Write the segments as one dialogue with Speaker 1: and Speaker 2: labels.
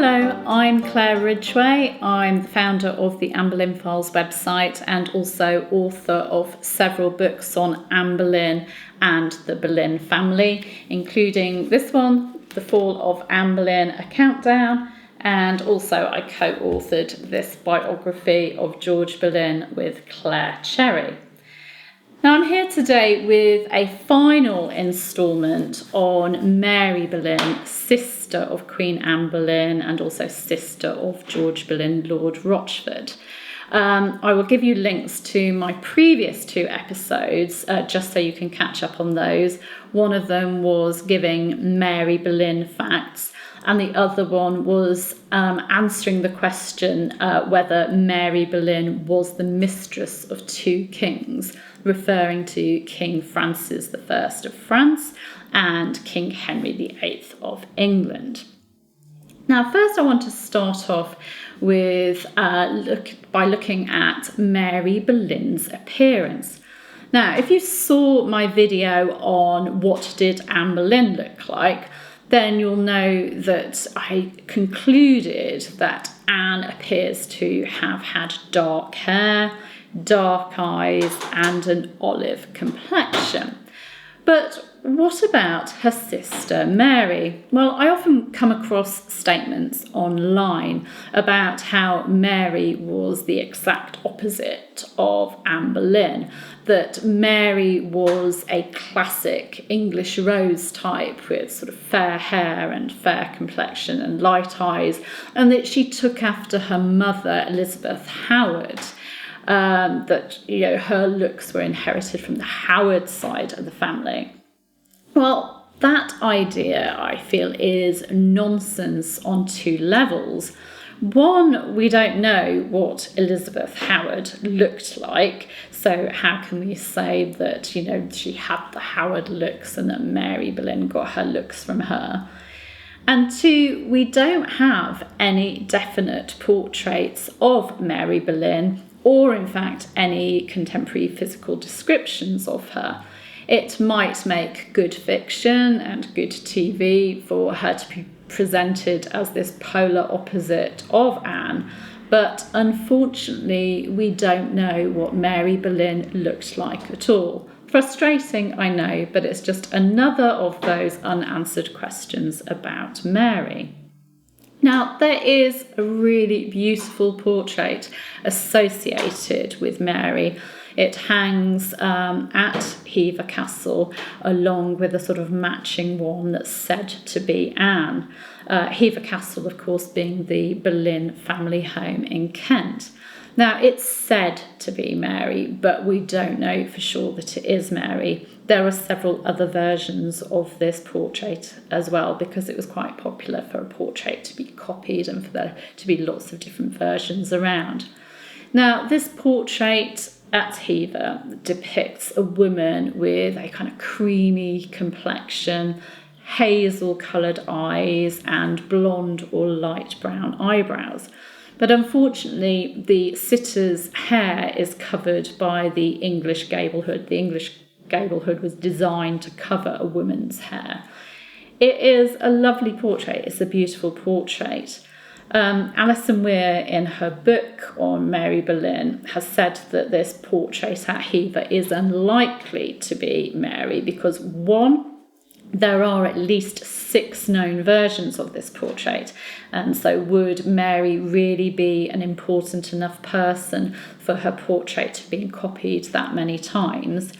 Speaker 1: Hello, I'm Claire Ridgway. I'm the founder of the Anne Boleyn Files website and also author of several books on Anne Boleyn and the Boleyn family, including this one, The Fall of Anne Boleyn, A Countdown, and also I co-authored this biography of George Boleyn with Claire Cherry. Now I'm here today with a final instalment on Mary Boleyn, sister of Queen Anne Boleyn and also sister of George Boleyn, Lord Rochford. I will give you links to my previous two episodes just so you can catch up on those. One of them was giving Mary Boleyn facts, and the other one was answering the question whether Mary Boleyn was the mistress of two kings, referring to King Francis I of France and King Henry VIII of England. Now, first I want to start off with by looking at Mary Boleyn's appearance. Now, if you saw my video on what did Anne Boleyn look like, then you'll know that I concluded that Anne appears to have had dark hair, dark eyes, and an olive complexion. But what about her sister Mary? Well, I often come across statements online about how Mary was the exact opposite of Anne Boleyn, that Mary was a classic English rose type with sort of fair hair and fair complexion and light eyes, and that she took after her mother, Elizabeth Howard. That her looks were inherited from the Howard side of the family. Well, that idea, I feel, is nonsense on two levels. One, we don't know what Elizabeth Howard looked like, so how can we say that, she had the Howard looks and that Mary Boleyn got her looks from her? And two, we don't have any definite portraits of Mary Boleyn, or in fact any contemporary physical descriptions of her. It might make good fiction and good TV for her to be presented as this polar opposite of Anne, but unfortunately we don't know what Mary Boleyn looked like at all. Frustrating, I know, but it's just another of those unanswered questions about Mary. Now, there is a really beautiful portrait associated with Mary. It hangs at Hever Castle along with a sort of matching one that's said to be Anne. Hever Castle, of course, being the Boleyn family home in Kent. Now, it's said to be Mary, but we don't know for sure that it is Mary. There are several other versions of this portrait as well, because it was quite popular for a portrait to be copied and for there to be lots of different versions around. Now, this portrait at Hever depicts a woman with a kind of creamy complexion, hazel-coloured eyes, and blonde or light brown eyebrows. But unfortunately, the sitter's hair is covered by the English gable hood. The English gable hood was designed to cover a woman's hair. It is a lovely portrait. It's a beautiful portrait. Alison Weir, in her book on Mary Boleyn, has said that this portrait at Hever is unlikely to be Mary because, one, there are at least 6 known versions of this portrait, and so would Mary really be an important enough person for her portrait to be copied that many times?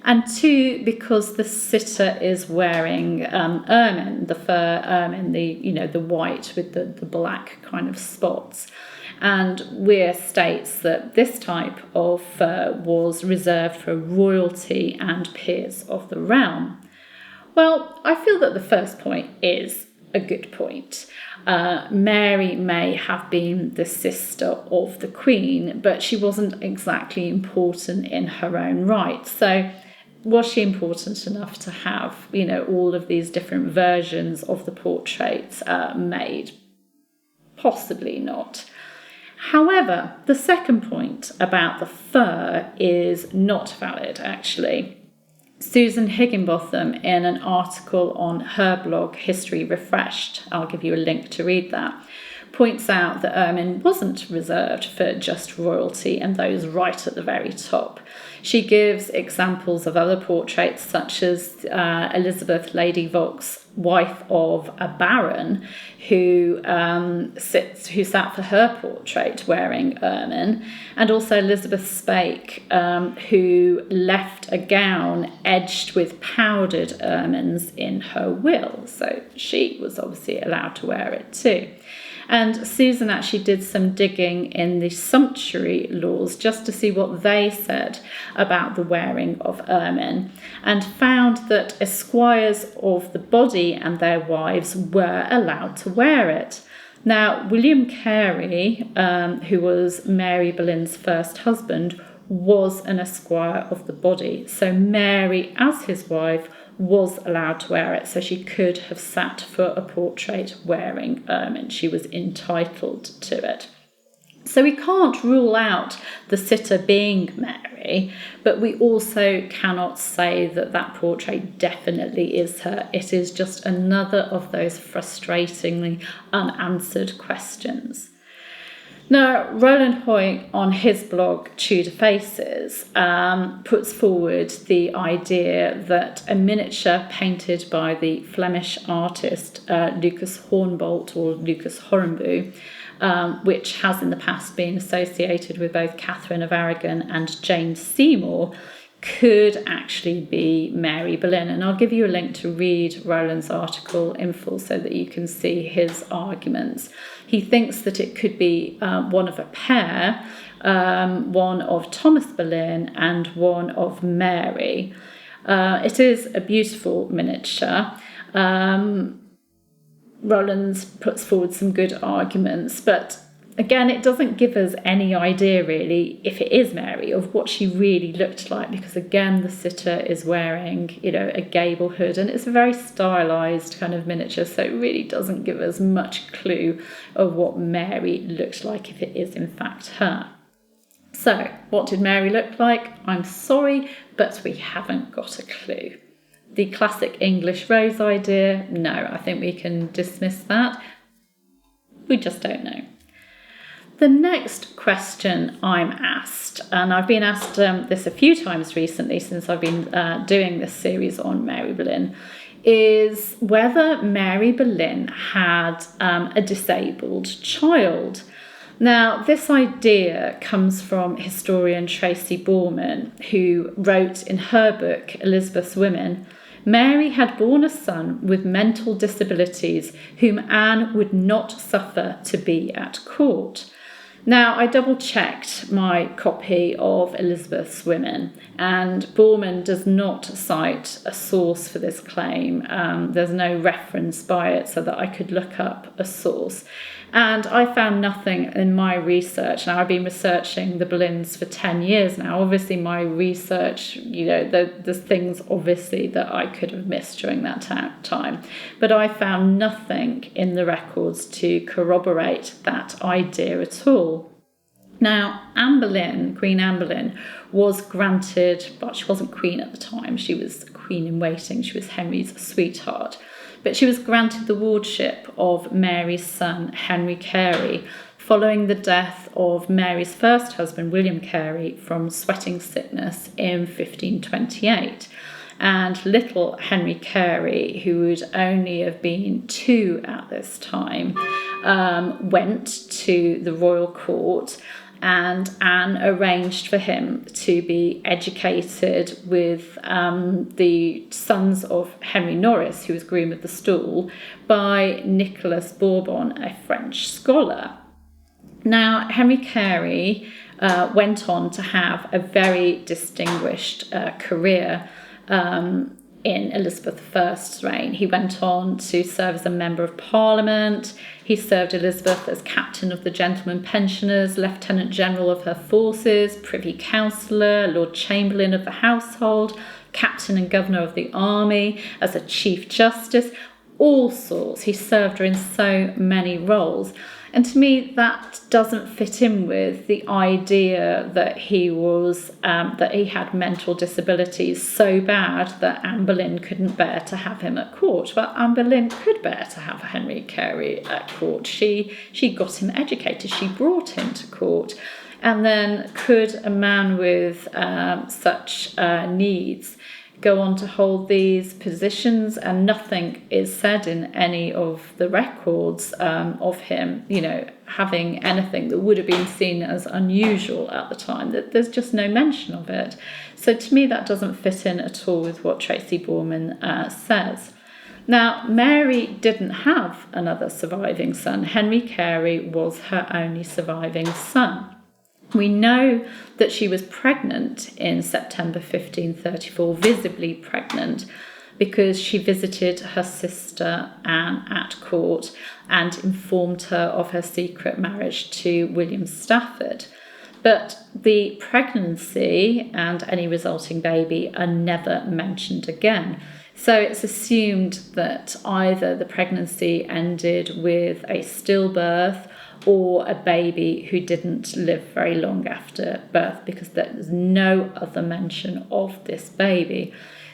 Speaker 1: And 2, because the sitter is wearing ermine, the fur ermine, the white with the black kind of spots. And Weir states that this type of fur was reserved for royalty and peers of the realm. Well, I feel that the first point is a good point. Mary may have been the sister of the Queen, but she wasn't exactly important in her own right. So was she important enough to have, all of these different versions of the portraits made? Possibly not. However, the second point about the fur is not valid, actually. Susan Higginbotham, in an article on her blog, History Refreshed, I'll give you a link to read that, points out that ermine wasn't reserved for just royalty and those right at the very top. She gives examples of other portraits, such as Elizabeth Lady Volk's wife of a baron, who sat for her portrait wearing ermine, and also Elizabeth Speke, who left a gown edged with powdered ermines in her will. So she was obviously allowed to wear it too. And Susan actually did some digging in the sumptuary laws just to see what they said about the wearing of ermine, and found that esquires of the body and their wives were allowed to wear it. Now, William Carey, who was Mary Boleyn's first husband, was an esquire of the body. So Mary, as his wife, was allowed to wear it, so she could have sat for a portrait wearing ermine. She was entitled to it. So we can't rule out the sitter being Mary, but we also cannot say that that portrait definitely is her. It is just another of those frustratingly unanswered questions. Now, Roland Hoyt, on his blog Tudor Faces, puts forward the idea that a miniature painted by the Flemish artist Lucas Hornbolt, or Lucas Hornbout, which has in the past been associated with both Catherine of Aragon and Jane Seymour, could actually be Mary Boleyn. And I'll give you a link to read Roland's article in full so that you can see his arguments. He thinks that it could be one of a pair, one of Thomas Boleyn and one of Mary. It is a beautiful miniature. Roland puts forward some good arguments, but again, it doesn't give us any idea really, if it is Mary, of what she really looked like, because again, the sitter is wearing, a gable hood, and it's a very stylized kind of miniature, so it really doesn't give us much clue of what Mary looked like, if it is in fact her. So, what did Mary look like? I'm sorry, but we haven't got a clue. The classic English rose idea, no, I think we can dismiss that. We just don't know. The next question I'm asked, and I've been asked this a few times recently since I've been doing this series on Mary Boleyn, is whether Mary Boleyn had a disabled child. Now, this idea comes from historian Tracy Borman, who wrote in her book, Elizabeth's Women, Mary had borne a son with mental disabilities whom Anne would not suffer to be at court. Now, I double-checked my copy of Elizabeth's Women, and Borman does not cite a source for this claim. There's no reference by it so that I could look up a source. And I found nothing in my research. Now, I've been researching the Boleyns for 10 years now. Obviously, my research, there's things obviously that I could have missed during that time. But I found nothing in the records to corroborate that idea at all. Now, Anne Boleyn, Queen Anne Boleyn, was granted, but she wasn't queen at the time. She was queen in waiting. She was Henry's sweetheart. But she was granted the wardship of Mary's son, Henry Carey, following the death of Mary's first husband, William Carey, from sweating sickness in 1528. And little Henry Carey, who would only have been 2 at this time, went to the royal court, and Anne arranged for him to be educated with the sons of Henry Norris, who was groom of the stool, by Nicholas Bourbon, a French scholar. Now, Henry Carey went on to have a very distinguished career in Elizabeth I's reign. He went on to serve as a Member of Parliament. He served Elizabeth as Captain of the Gentlemen Pensioners, Lieutenant General of her forces, Privy Councillor, Lord Chamberlain of the Household, Captain and Governor of the Army, as a Chief Justice, all sorts. He served her in so many roles. And to me, that doesn't fit in with the idea that he had mental disabilities so bad that Anne Boleyn couldn't bear to have him at court. Well, Anne Boleyn could bear to have Henry Carey at court. She got him educated. She brought him to court. And then could a man with such needs go on to hold these positions? And nothing is said in any of the records of him, having anything that would have been seen as unusual at the time. That there's just no mention of it. So to me, that doesn't fit in at all with what Tracy Borman says. Now, Mary didn't have another surviving son. Henry Carey was her only surviving son. We know that she was pregnant in September 1534, visibly pregnant, because she visited her sister Anne at court and informed her of her secret marriage to William Stafford. But the pregnancy and any resulting baby are never mentioned again. So it's assumed that either the pregnancy ended with a stillbirth or a baby who didn't live very long after birth, because there's no other mention of this baby.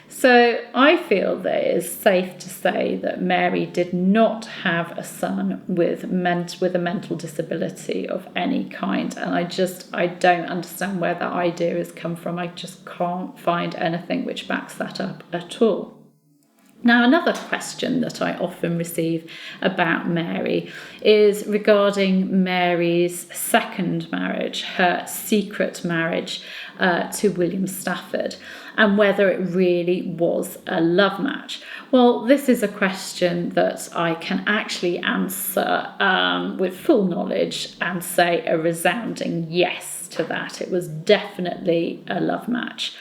Speaker 1: So I feel that it is safe to say that Mary did not have a son with a mental disability of any kind. And I don't understand where that idea has come from. I just can't find anything which backs that up at all. Now, another question that I often receive about Mary is regarding Mary's second marriage, her secret marriage to William Stafford, and whether it really was a love match. Well, this is a question that I can actually answer with full knowledge and say a resounding yes to that. It was definitely a love match.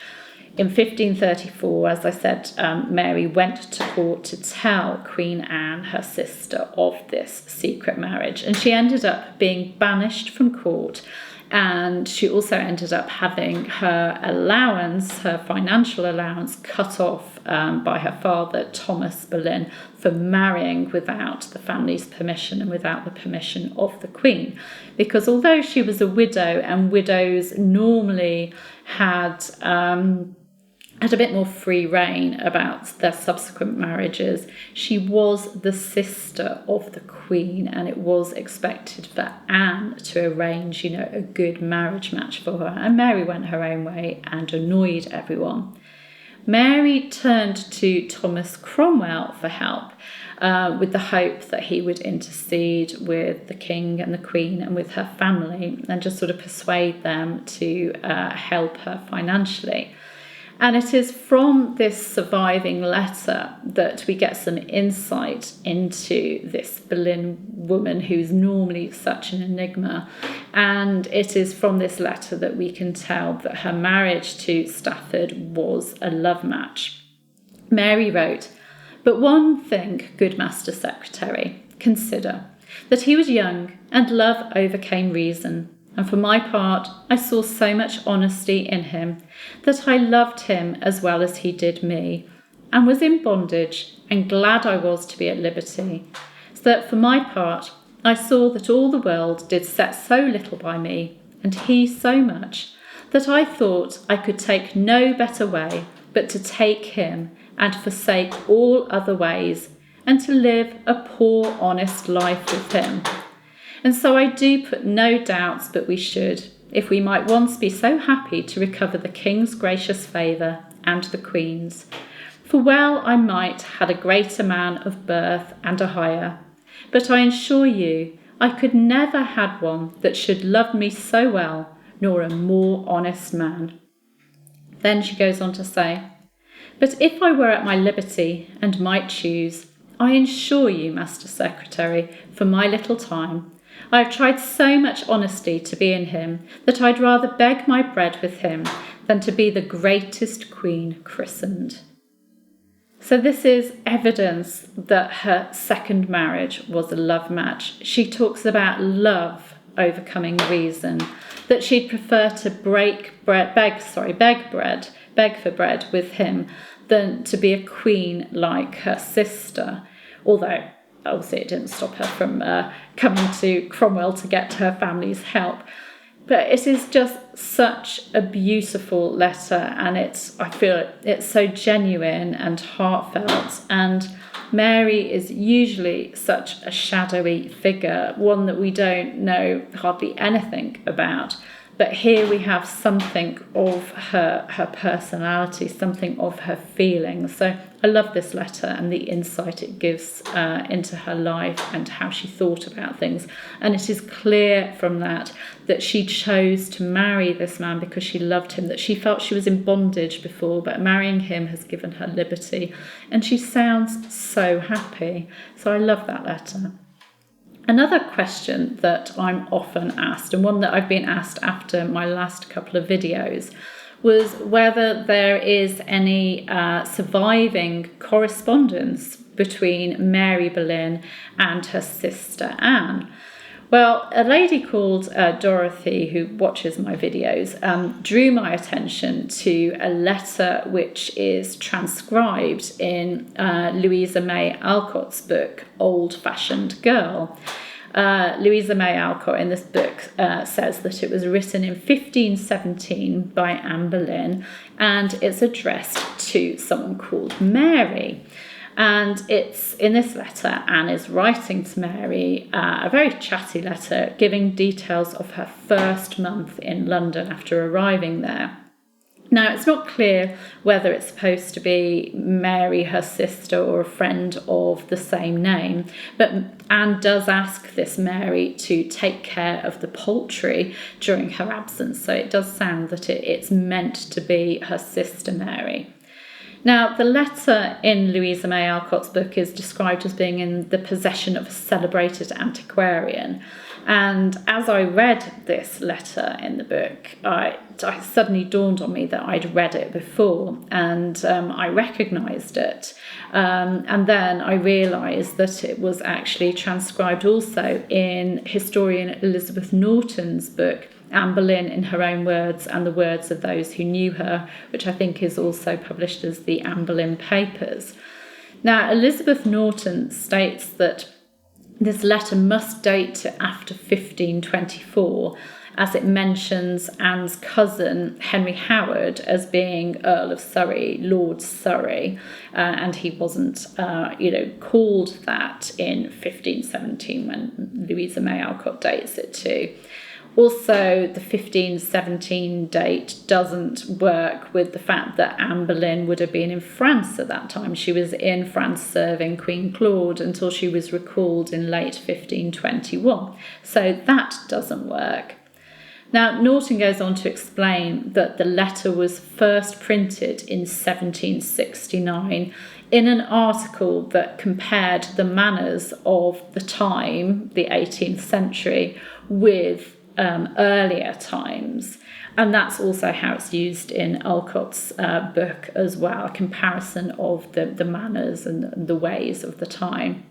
Speaker 1: In 1534, as I said, Mary went to court to tell Queen Anne, her sister, of this secret marriage. And she ended up being banished from court. And she also ended up having her allowance, her financial allowance, cut off by her father, Thomas Boleyn, for marrying without the family's permission and without the permission of the Queen. Because although she was a widow, and widows normally had a bit more free reign about their subsequent marriages, she was the sister of the Queen, and it was expected for Anne to arrange, a good marriage match for her. And Mary went her own way and annoyed everyone. Mary turned to Thomas Cromwell for help, with the hope that he would intercede with the King and the Queen and with her family and just sort of persuade them to help her financially. And it is from this surviving letter that we get some insight into this Boleyn woman who's normally such an enigma. And it is from this letter that we can tell that her marriage to Stafford was a love match. Mary wrote, "But one thing, good Master Secretary, consider, that he was young and love overcame reason. And for my part, I saw so much honesty in him that I loved him as well as he did me, and was in bondage, and glad I was to be at liberty. So that for my part, I saw that all the world did set so little by me, and he so much, that I thought I could take no better way but to take him and forsake all other ways, and to live a poor, honest life with him. And so I do put no doubts but we should, if we might once be so happy to recover the King's gracious favour and the Queen's. For well I might had a greater man of birth and a higher, but I assure you I could never had one that should love me so well, nor a more honest man." Then she goes on to say, "But if I were at my liberty and might choose, I assure you, Master Secretary, for my little time, I have tried so much honesty to be in him that I'd rather beg my bread with him than to be the greatest queen christened." So this is evidence that her second marriage was a love match. She talks about love overcoming reason, that she'd prefer to beg for bread with him than to be a queen like her sister. Although obviously it didn't stop her from coming to Cromwell to get her family's help. But it is just such a beautiful letter, and I feel it's so genuine and heartfelt. And Mary is usually such a shadowy figure, one that we don't know hardly anything about. But here we have something of her personality, something of her feelings. So I love this letter and the insight it gives into her life and how she thought about things. And it is clear from that she chose to marry this man because she loved him, that she felt she was in bondage before, but marrying him has given her liberty. And she sounds so happy. So I love that letter. Another question that I'm often asked, and one that I've been asked after my last couple of videos, was whether there is any surviving correspondence between Mary Boleyn and her sister Anne. Well, a lady called Dorothy, who watches my videos, drew my attention to a letter which is transcribed in Louisa May Alcott's book, Old Fashioned Girl. Louisa May Alcott in this book says that it was written in 1517 by Anne Boleyn, and it's addressed to someone called Mary. And it's in this letter, Anne is writing to Mary a very chatty letter giving details of her first month in London after arriving there. Now, it's not clear whether it's supposed to be Mary, her sister, or a friend of the same name, but Anne does ask this Mary to take care of the poultry during her absence, so it does sound that it's meant to be her sister Mary. Now, the letter in Louisa May Alcott's book is described as being in the possession of a celebrated antiquarian. And as I read this letter in the book, it suddenly dawned on me that I'd read it before, and I recognised it. And then I realised that it was actually transcribed also in historian Elizabeth Norton's book, Anne Boleyn in Her Own Words and the Words of Those Who Knew Her, which I think is also published as the Anne Boleyn Papers. Now, Elizabeth Norton states that this letter must date to after 1524, as it mentions Anne's cousin Henry Howard as being Earl of Surrey, Lord Surrey, and he wasn't, called that in 1517 when Louisa May Alcott dates it to. Also, the 1517 date doesn't work with the fact that Anne Boleyn would have been in France at that time. She was in France serving Queen Claude until she was recalled in late 1521. So that doesn't work. Now, Norton goes on to explain that the letter was first printed in 1769 in an article that compared the manners of the time, the 18th century, with earlier times. And that's also how it's used in Alcott's book as well, a comparison of the manners and the ways of the time.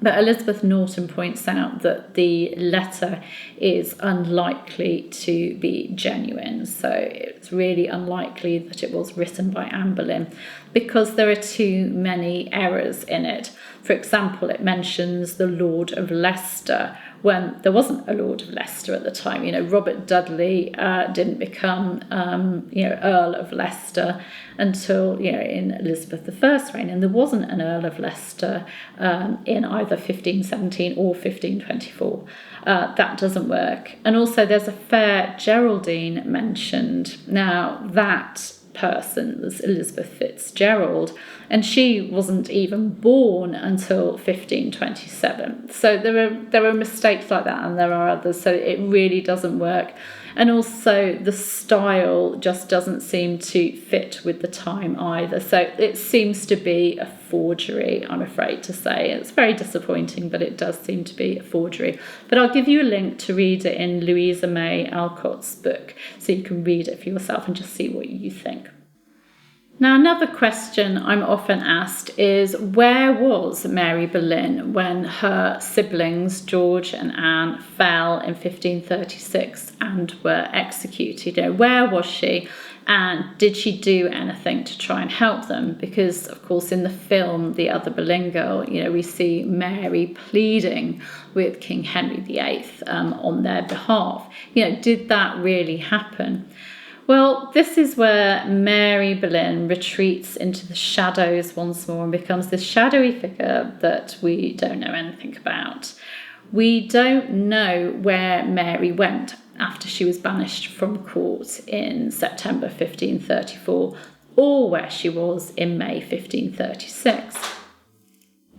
Speaker 1: But Elizabeth Norton points out that the letter is unlikely to be genuine. So it's really unlikely that it was written by Anne Boleyn because there are too many errors in it. For example, it mentions the Lord of Leicester when there wasn't a Lord of Leicester at the time. Robert Dudley didn't become, Earl of Leicester until, in Elizabeth I's reign, and there wasn't an Earl of Leicester in either 1517 or 1524. That doesn't work. And also there's a Fair Geraldine mentioned. Now, that person was Elizabeth Fitzgerald, and she wasn't even born until 1527. So there are mistakes like that, and there are others, so it really doesn't work. And also the style just doesn't seem to fit with the time either. So it seems to be a forgery, I'm afraid to say. It's very disappointing, but it does seem to be a forgery. But I'll give you a link to read it in Louisa May Alcott's book, so you can read it for yourself and just see what you think. Now, another question I'm often asked is, where was Mary Boleyn when her siblings, George and Anne, fell in 1536 and were executed? Where was she? And did she do anything to try and help them? Because, of course, in the film, The Other Boleyn Girl, we see Mary pleading with King Henry VIII on their behalf. Did that really happen? Well, this is where Mary Boleyn retreats into the shadows once more and becomes this shadowy figure that we don't know anything about. We don't know where Mary went after she was banished from court in September 1534, or where she was in May 1536.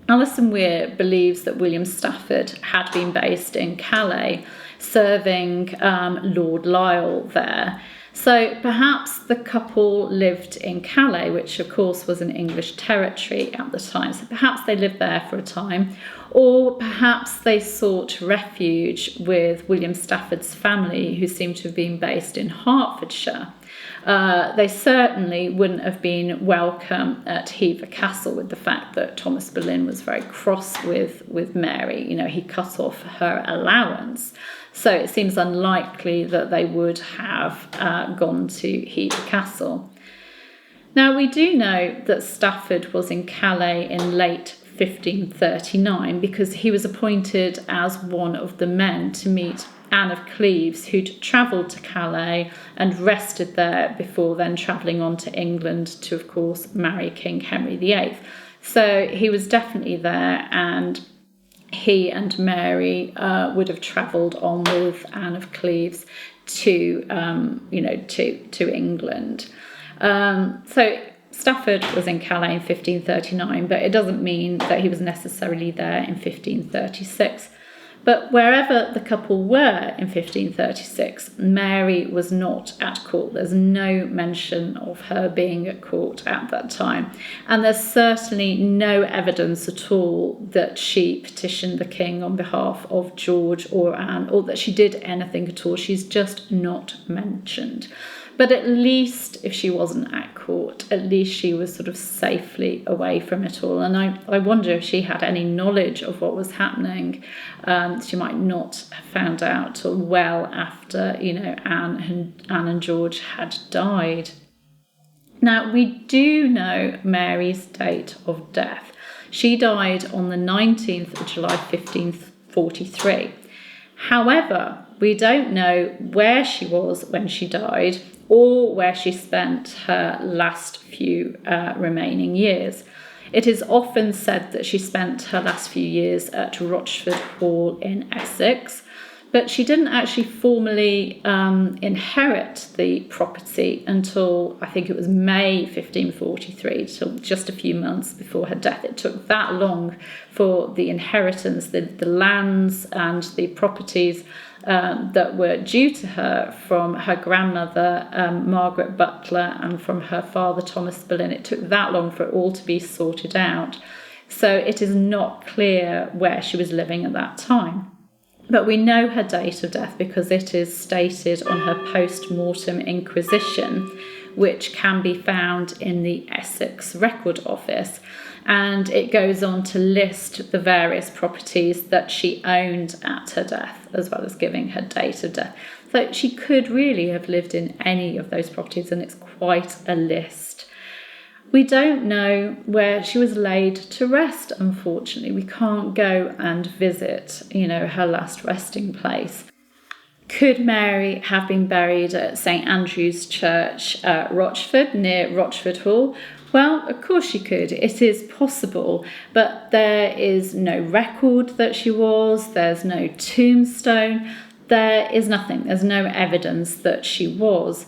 Speaker 1: Alison Weir believes that William Stafford had been based in Calais, serving Lord Lisle there. So perhaps the couple lived in Calais, which of course was an English territory at the time. So perhaps they lived there for a time, or perhaps they sought refuge with William Stafford's family, who seemed to have been based in Hertfordshire. They certainly wouldn't have been welcome at Hever Castle, with the fact that Thomas Boleyn was very cross with Mary. He cut off her allowance. So it seems unlikely that they would have gone to Hever Castle. Now, we do know that Stafford was in Calais in late 1539 because he was appointed as one of the men to meet Anne of Cleves, who'd travelled to Calais and rested there before then travelling on to England to, of course, marry King Henry VIII. So he was definitely there, and he and Mary would have travelled on with Anne of Cleves to England. So Stafford was in Calais in 1539, but it doesn't mean that he was necessarily there in 1536. But wherever the couple were in 1536, Mary was not at court. There's no mention of her being at court at that time. And there's certainly no evidence at all that she petitioned the king on behalf of George or Anne, or that she did anything at all. She's just not mentioned. But at least if she wasn't at court, at least she was sort of safely away from it all. And I wonder if she had any knowledge of what was happening. She might not have found out till well after, Anne and George had died. Now, we do know Mary's date of death. She died on the 19th of July, 1543. However, we don't know where she was when she died, or where she spent her last few remaining years. It is often said that she spent her last few years at Rochford Hall in Essex, but she didn't actually formally inherit the property until, I think it was May 1543, till just a few months before her death. It took that long for the inheritance, the lands and the properties that were due to her from her grandmother, Margaret Butler, and from her father, Thomas Boleyn. It took that long for it all to be sorted out. So it is not clear where she was living at that time. But we know her date of death because it is stated on her post-mortem inquisition, which can be found in the Essex Record Office. And it goes on to list the various properties that she owned at her death, as well as giving her date of death. So she could really have lived in any of those properties, and it's quite a list. We don't know where she was laid to rest, unfortunately. We can't go and visit, her last resting place. Could Mary have been buried at St Andrew's Church, Rochford, near Rochford Hall? Well, of course she could. It is possible, but there is no record that she was. There's no tombstone. There is nothing. There's no evidence that she was.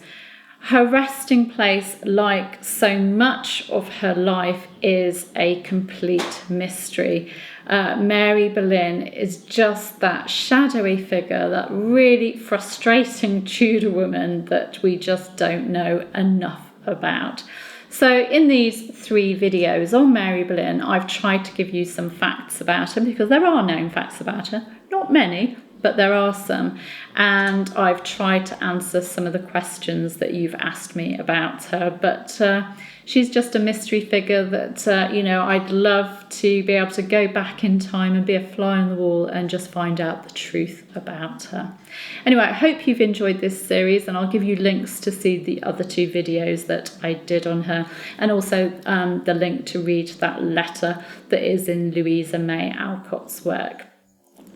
Speaker 1: Her resting place, like so much of her life, is a complete mystery. Mary Boleyn is just that shadowy figure, that really frustrating Tudor woman that we just don't know enough about. So in these 3 videos on Mary Boleyn, I've tried to give you some facts about her, because there are known facts about her, not many, but there are some. And I've tried to answer some of the questions that you've asked me about her, but she's just a mystery figure that, I'd love to be able to go back in time and be a fly on the wall and just find out the truth about her. Anyway, I hope you've enjoyed this series, and I'll give you links to see the other 2 videos that I did on her, and also the link to read that letter that is in Louisa May Alcott's work.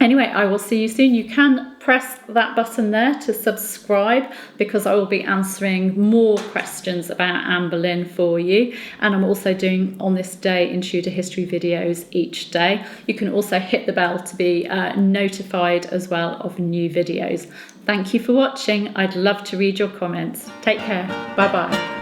Speaker 1: Anyway, I will see you soon. You can press that button there to subscribe, because I will be answering more questions about Anne Boleyn for you. And I'm also doing On This Day in Tudor History videos each day. You can also hit the bell to be notified as well of new videos. Thank you for watching. I'd love to read your comments. Take care. Bye bye.